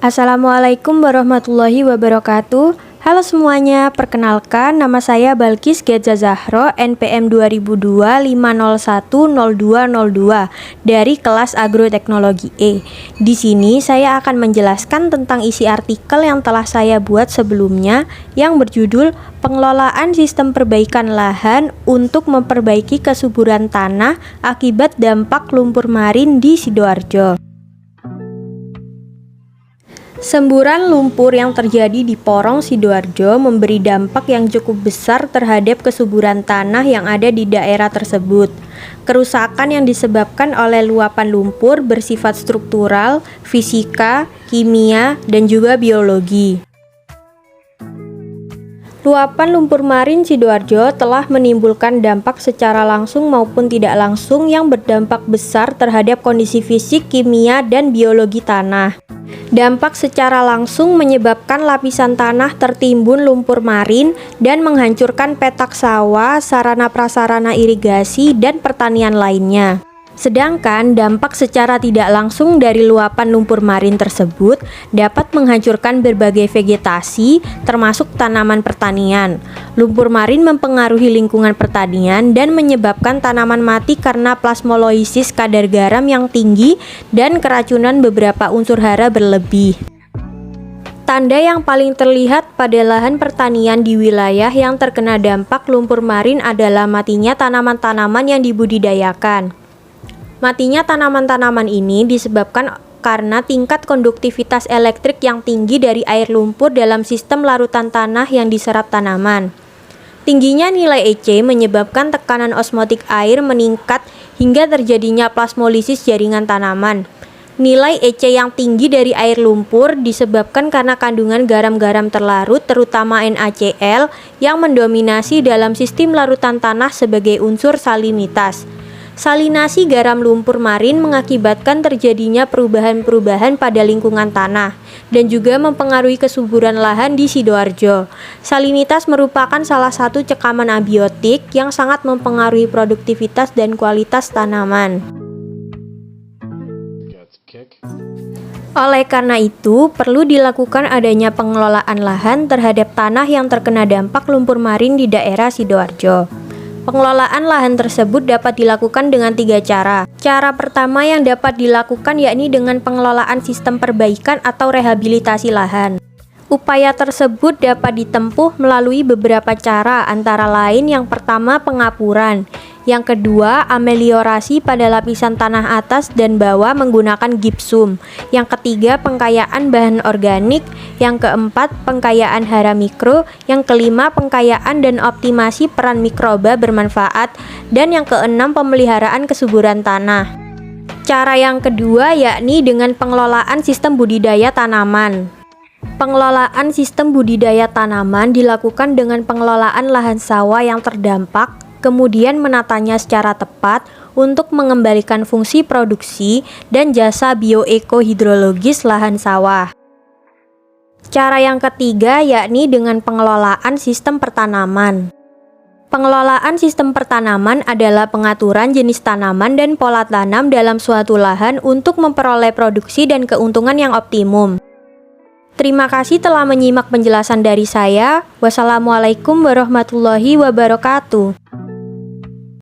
Assalamualaikum warahmatullahi wabarakatuh. Halo semuanya, perkenalkan nama saya Balkis Gedza Zahro, NPM 2002-501-0202 dari kelas Agroteknologi E. Di sini saya akan menjelaskan tentang isi artikel yang telah saya buat sebelumnya yang berjudul Pengelolaan Sistem Perbaikan Lahan untuk Memperbaiki Kesuburan Tanah Akibat Dampak Lumpur Marin di Sidoarjo. Semburan lumpur yang terjadi di Porong Sidoarjo memberi dampak yang cukup besar terhadap kesuburan tanah yang ada di daerah tersebut. Kerusakan yang disebabkan oleh luapan lumpur bersifat struktural, fisika, kimia, dan juga biologi. Luapan lumpur marin Sidoarjo telah menimbulkan dampak secara langsung maupun tidak langsung yang berdampak besar terhadap kondisi fisik, kimia, dan biologi tanah. Dampak secara langsung menyebabkan lapisan tanah tertimbun lumpur marin dan menghancurkan petak sawah, sarana prasarana irigasi, dan pertanian lainnya. Sedangkan dampak secara tidak langsung dari luapan lumpur marin tersebut dapat menghancurkan berbagai vegetasi, termasuk tanaman pertanian. Lumpur marin mempengaruhi lingkungan pertanian dan menyebabkan tanaman mati karena plasmoloisis kadar garam yang tinggi dan keracunan beberapa unsur hara berlebih. Tanda yang paling terlihat pada lahan pertanian di wilayah yang terkena dampak lumpur marin adalah matinya tanaman-tanaman yang dibudidayakan. Matinya tanaman-tanaman ini disebabkan karena tingkat konduktivitas elektrik yang tinggi dari air lumpur dalam sistem larutan tanah yang diserap tanaman. Tingginya nilai EC menyebabkan tekanan osmotik air meningkat hingga terjadinya plasmolisis jaringan tanaman. Nilai EC yang tinggi dari air lumpur disebabkan karena kandungan garam-garam terlarut terutama NaCl yang mendominasi dalam sistem larutan tanah sebagai unsur salinitas. Salinasi garam lumpur marin mengakibatkan terjadinya perubahan-perubahan pada lingkungan tanah dan juga mempengaruhi kesuburan lahan di Sidoarjo. Salinitas merupakan salah satu cekaman abiotik yang sangat mempengaruhi produktivitas dan kualitas tanaman. Oleh karena itu, perlu dilakukan adanya pengelolaan lahan terhadap tanah yang terkena dampak lumpur marin di daerah Sidoarjo. Pengelolaan lahan tersebut dapat dilakukan dengan 3 cara. Cara pertama yang dapat dilakukan yakni dengan pengelolaan sistem perbaikan atau rehabilitasi lahan. Upaya tersebut dapat ditempuh melalui beberapa cara, antara lain yang pertama pengapuran, yang kedua ameliorasi pada lapisan tanah atas dan bawah menggunakan gipsum, yang ketiga pengkayaan bahan organik, yang keempat pengkayaan hara mikro, yang kelima pengkayaan dan optimasi peran mikroba bermanfaat, dan yang keenam pemeliharaan kesuburan tanah. Cara yang kedua yakni dengan pengelolaan sistem budidaya tanaman. Pengelolaan sistem budidaya tanaman dilakukan dengan pengelolaan lahan sawah yang terdampak, kemudian menatanya secara tepat untuk mengembalikan fungsi produksi dan jasa bioekohidrologis lahan sawah. Cara yang ketiga yakni dengan pengelolaan sistem pertanaman. Pengelolaan sistem pertanaman adalah pengaturan jenis tanaman dan pola tanam dalam suatu lahan untuk memperoleh produksi dan keuntungan yang optimum. Terima kasih telah menyimak penjelasan dari saya. Wassalamualaikum warahmatullahi wabarakatuh.